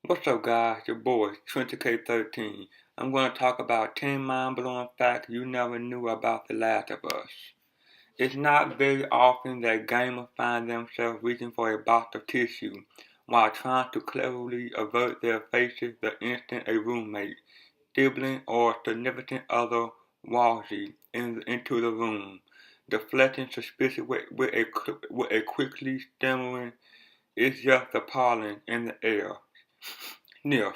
What's up, guys? Your boy, TrenchK13. I'm going to talk about 10 mind-blowing facts you never knew about The Last of Us. It's not very often that gamers find themselves reaching for a box of tissue while trying to cleverly avert their faces the instant a roommate, sibling, or significant other walks into the room, deflecting suspicion with a quickly stammering, "It's just appalling" in the air. Sniff.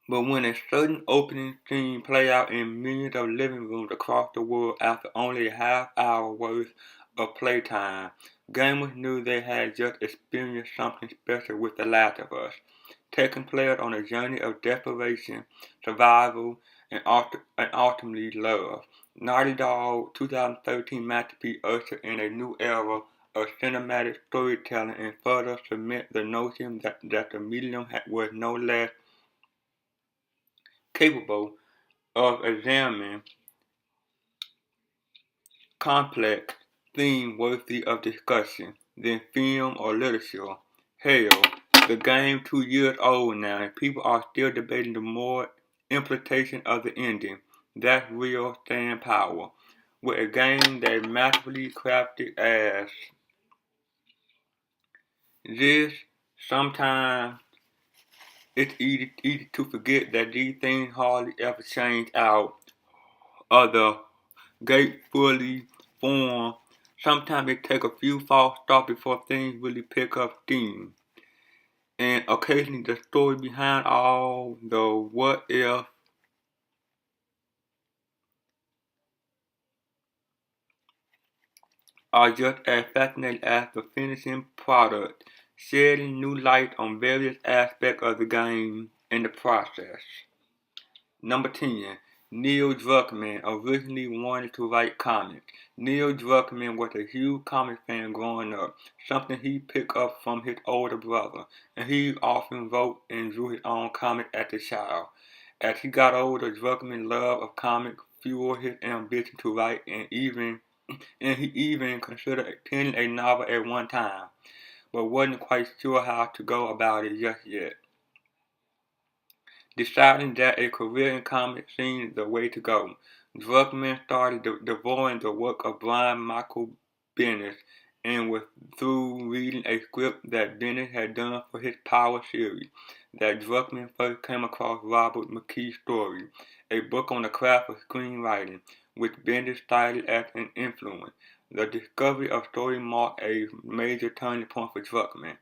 But when a certain opening scene played out in millions of living rooms across the world after only a half hour worth of playtime, gamers knew they had just experienced something special with The Last of Us, taking players on a journey of desperation, survival, and ultimately love. Naughty Dog 2013 masterpiece ushered in a new era of cinematic storytelling and further cement the notion that the medium was no less capable of examining complex themes worthy of discussion than film or literature. Hell, the game 2 years old now and people are still debating the moral implication of the ending. That's real staying power. With a game that masterfully crafted as this, sometimes it's easy to forget that these things hardly ever change out of the gate fully formed. Sometimes it takes a few false starts before things really pick up steam. And occasionally the story behind all the what if are just as fascinating as the finishing product, shedding new light on various aspects of the game in the process. Number 10. Neil Druckmann originally wanted to write comics. Neil Druckmann was a huge comic fan growing up, something he picked up from his older brother, and he often wrote and drew his own comics as a child. As he got older, Druckmann's love of comics fueled his ambition to write and he even considered penning a novel at one time, but wasn't quite sure how to go about it just yet. Deciding that a career in comics seemed the way to go, Druckmann started devouring the work of Brian Michael Bendis and was through reading a script that Bendis had done for his Power series that Druckmann first came across Robert McKee's story, a book on the craft of screenwriting, which Bendis cited as an influence. The discovery of story marked a major turning point for Druckmann,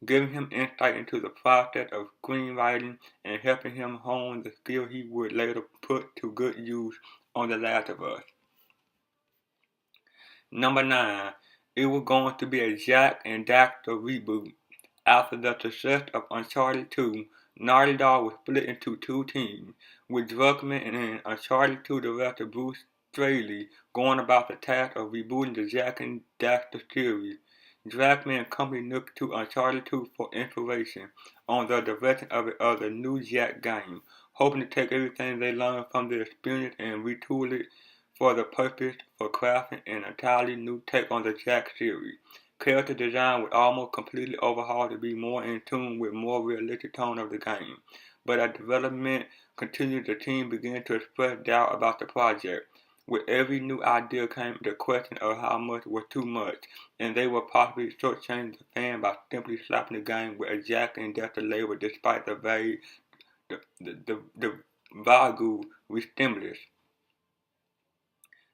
giving him insight into the process of screenwriting and helping him hone the skill he would later put to good use on The Last of Us. Number 9. It was going to be a Jak and Daxter reboot. After the success of Uncharted 2, Naughty Dog was split into two teams, with Druckmann and Uncharted 2 director Bruce Straley going about the task of rebooting the Jak and Daxter series. Druckmann and company looked to Uncharted 2 for inspiration on the direction of the new Jak game, hoping to take everything they learned from the experience and retool it for the purpose for crafting an entirely new take on the Jak series. Character design was almost completely overhauled to be more in tune with more realistic tone of the game. But as development continued, the team began to express doubt about the project. With every new idea came the question of how much was too much, and they were possibly shortchanging the fan by simply slapping the game with a Jak and Daxter label despite the vague resemblance.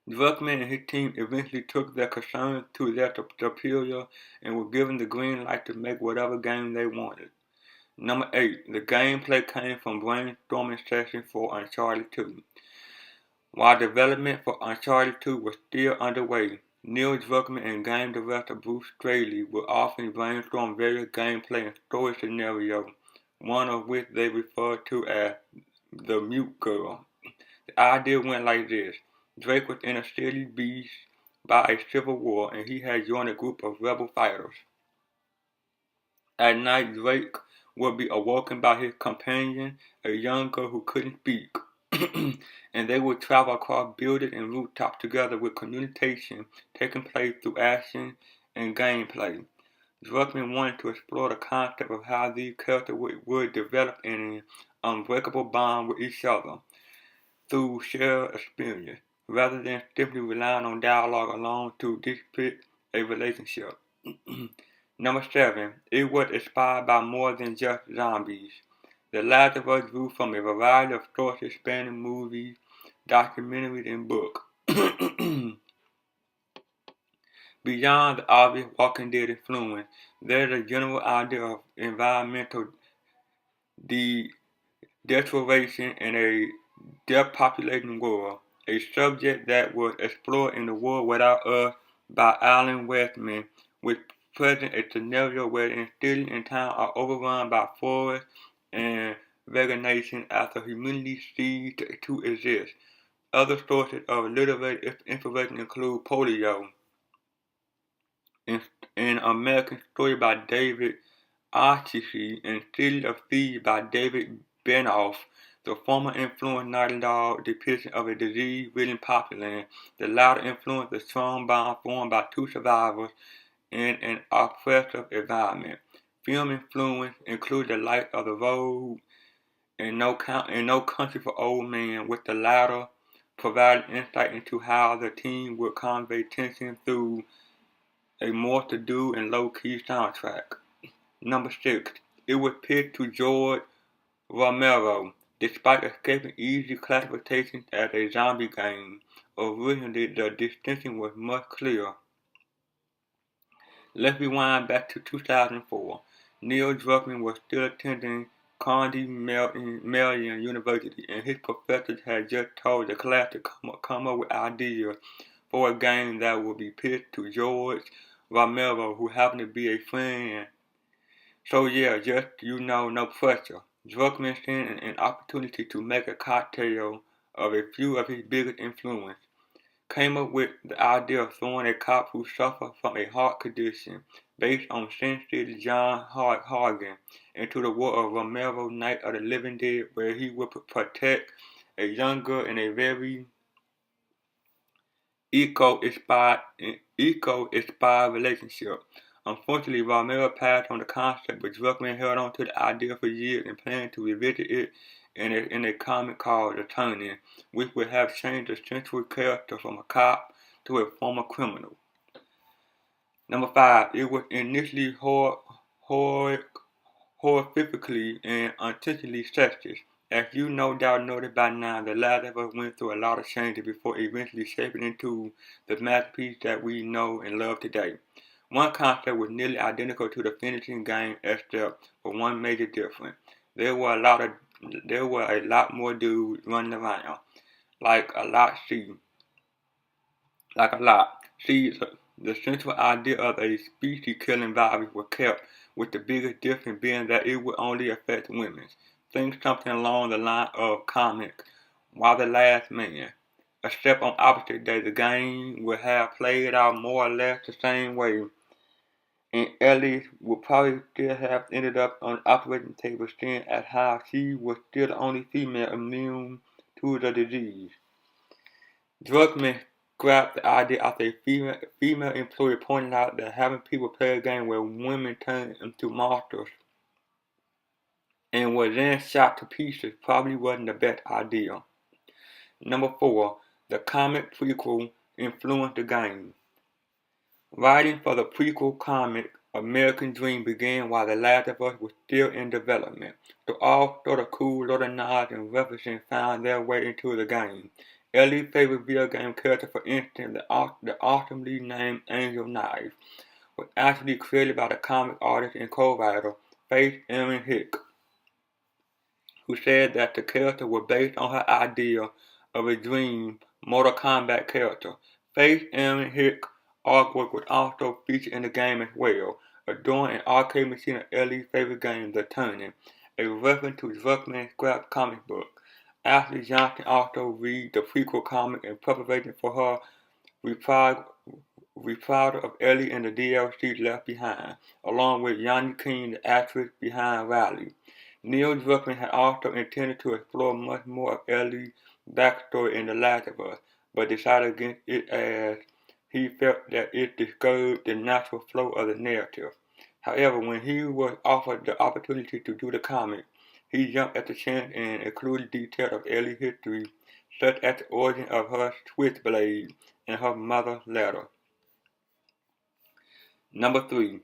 Druckmann and his team eventually took their concerns to their superior and were given the green light to make whatever game they wanted. Number 8. The gameplay came from brainstorming sessions for Uncharted 2. While development for Uncharted 2 was still underway, Neil Druckmann and game director Bruce Straley would often brainstorm various gameplay and story scenarios, one of which they referred to as the Mute Girl. The idea went like this. Drake was in a city beset by a civil war and he had joined a group of rebel fighters. At night, Drake would be awoken by his companion, a young girl who couldn't speak, and they would travel across buildings and rooftops together with communication taking place through action and gameplay. Druckmann wanted to explore the concept of how these characters would develop in an unbreakable bond with each other through shared experience, rather than simply relying on dialogue alone to depict a relationship. Number 7. It was inspired by more than just zombies. The Last of Us drew from a variety of sources spanning movies, documentaries, and books. Beyond the obvious Walking Dead influence, there is a general idea of environmental deterioration in a depopulating world, a subject that was explored in The World Without Us by Alan Westman, which presents a scenario wherein cities and towns are overrun by forests and vegetation after humanity ceased to exist. Other sources of literary inspiration include Polio, an American story by David Archie, and City of Thieves by David Benioff. The former influenced Naughty Dog depiction of a disease-ridden populace. The latter influenced the strong bond formed by two survivors in an oppressive environment. Film influence included The Light of the Road and No Country for Old Men, with the latter providing insight into how the team would convey tension through a more subdued and low-key soundtrack. Number 6. It was pitched to George Romero. Despite escaping easy classification as a zombie game, originally the distinction was much clearer. Let's rewind back to 2004. Neil Druckmann was still attending Carnegie Mellon University, and his professors had just told the class to come up with ideas for a game that would be pitched to George Romero, who happened to be a friend. So yeah, just, no pressure. Druckmann seen an opportunity to make a cocktail of a few of his biggest influences. Came up with the idea of throwing a cop who suffered from a heart condition based on Sin City John Hargan into the world of Romero's Night of the Living Dead, where he would protect a young girl in a very eco-inspired relationship. Unfortunately, Romero passed on the concept, but Druckmann held on to the idea for years and planned to revisit it in a comic called The Turning, which would have changed the central character from a cop to a former criminal. Number 5. It was initially horrifically and intentionally sexist. As you no doubt noted by now, The Last of Us went through a lot of changes before eventually shaping into the masterpiece that we know and love today. One concept was nearly identical to the finishing game except for one major difference. There were a lot more dudes running around. Like a lot. See, the central idea of a species-killing virus was kept, with the biggest difference being that it would only affect women. Think something along the line of comic While the Last Man. Except on opposite day, the game would have played out more or less the same way, and Ellie would probably still have ended up on the operating table, seeing as how she was still the only female immune to the disease. Druckmann grabbed the idea after a female employee pointed out that having people play a game where women turn into monsters and were then shot to pieces probably wasn't the best idea. Number 4. The comic prequel influenced the game. Writing for the prequel comic American Dream began while The Last of Us was still in development, so all sort of cool little nods and references found their way into the game. Ellie's favorite video game character, for instance, the awesomely named Angel Knife, was actually created by the comic artist and co-writer Faith Erin Hick, who said that the character was based on her idea of a Dream Mortal Kombat character. Faith Erin Hick artwork was also featured in the game as well, adorning an arcade machine of Ellie's favorite game, The Turning, a reference to Druckmann's scrap comic book. Ashley Johnson also read the prequel comic in preparation for her reprisal of Ellie in the DLC Left Behind, along with Yanni King, the actress behind Riley. Neil Druckmann had also intended to explore much more of Ellie's backstory in The Last of Us, but decided against it as he felt that it disturbed the natural flow of the narrative. However, when he was offered the opportunity to do the comic, he jumped at the chance and included details of Ellie's history, such as the origin of her switchblade and her mother's letter. Number 3.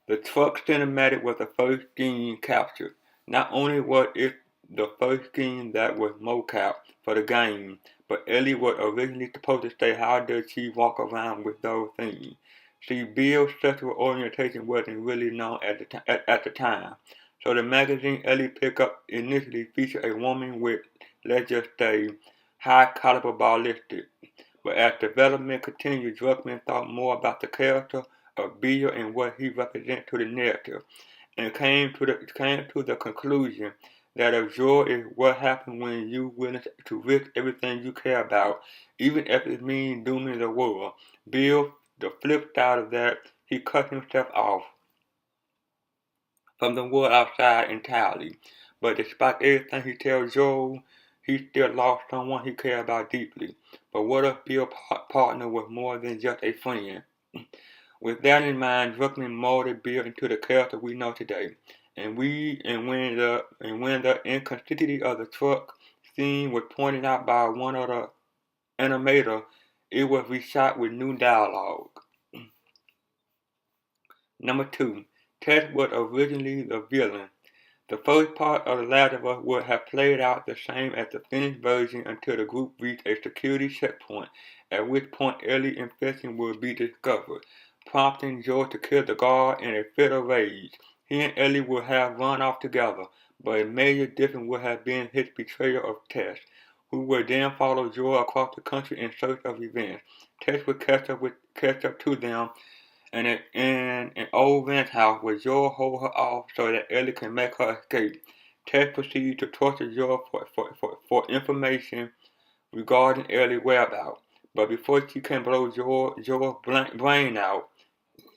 The truck cinematic was the first scene captured. Not only was it the first scene that was mocap for the game, but Ellie was originally supposed to say how does she walk around with those things. See, Bill's sexual orientation wasn't really known at the time. So the magazine Ellie picked up initially featured a woman with, let's just say, high caliber ballistics. But as development continued, Druckmann thought more about the character of Bill and what he represents to the narrative, and came to the conclusion that absorb is what happens when you willing to risk everything you care about, even if it means dooming the world. Bill, the flip side of that, he cut himself off from the world outside entirely. But despite everything he tells Joel, he still lost someone he cared about deeply. But what if Bill's partner was more than just a friend? With that in mind, Druckmann molded Bill into the character we know today. And when the inconsistency of the truck scene was pointed out by one of the animators, it was reshot with new dialogue. Number 2. Tess was originally the villain. The first part of The Last of Us would have played out the same as the finished version until the group reached a security checkpoint, at which point Ellie's infection would be discovered, prompting Joel to kill the guard in a fit of rage. He and Ellie would have run off together, but a major difference would have been his betrayal of Tess, who would then follow Joel across the country in search of revenge. Tess would catch up to them in an old ranch house where Joel hold her off so that Ellie can make her escape. Tess proceeds to torture Joel for information regarding Ellie's whereabouts. But before she can blow Joel's brain out,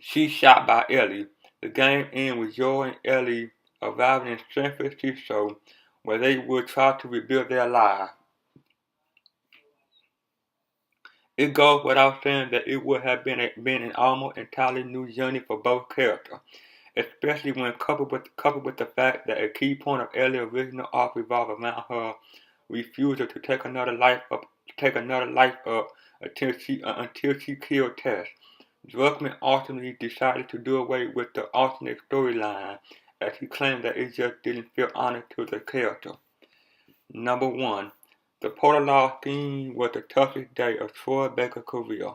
she's shot by Ellie. The game ends with Joel and Ellie arriving in San Francisco, where they will try to rebuild their lives. It goes without saying that it would have been an almost entirely new journey for both characters, especially when coupled with the fact that a key point of Ellie's original arc revolved around her refusal to take another life up until she killed Tess. Druckmann ultimately decided to do away with the alternate storyline, as he claimed that it just didn't feel honest to the character. Number 1. The prologue scene was the toughest day of Troy Baker's career.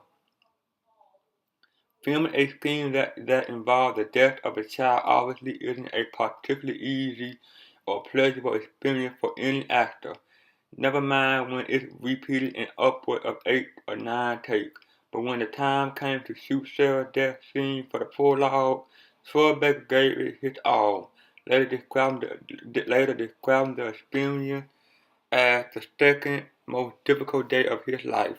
Filming a scene that involved the death of a child obviously isn't a particularly easy or pleasurable experience for any actor, never mind when it's repeated in upward of 8 or 9 takes. But when the time came to shoot Sarah's death scene for the prologue, Troy Baker gave it his all, later describing the experience as the second most difficult day of his life,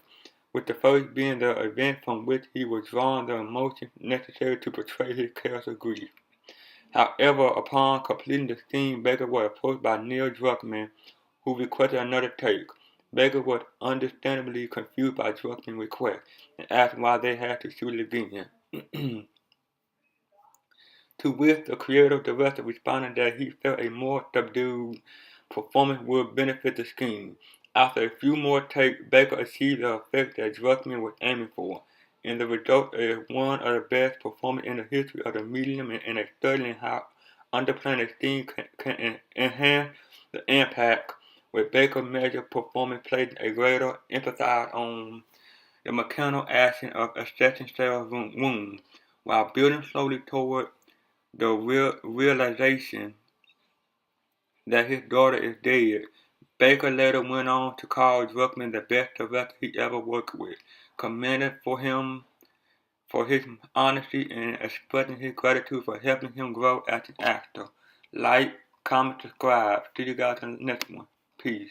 with the first being the event from which he was drawing the emotions necessary to portray his character's grief. However, upon completing the scene, Baker was approached by Neil Druckmann, who requested another take. Baker was understandably confused by Druckmann's request and asked why they had to shoot it again. To which the creative director responded that he felt a more subdued performance would benefit the scheme. After a few more takes, Baker achieved the effect that Druckmann was aiming for, and the result is one of the best performances in the history of the medium and a study in how underplaying a scene can enhance the impact, with Baker's major performance placing a greater emphasis on the mechanical action of assessing Sarah's wound, while building slowly toward the realization that his daughter is dead. Baker later went on to call Druckmann the best director he ever worked with, commended for him for his honesty and expressing his gratitude for helping him grow as an actor. Like, comment, subscribe. See you guys in the next one. Peace.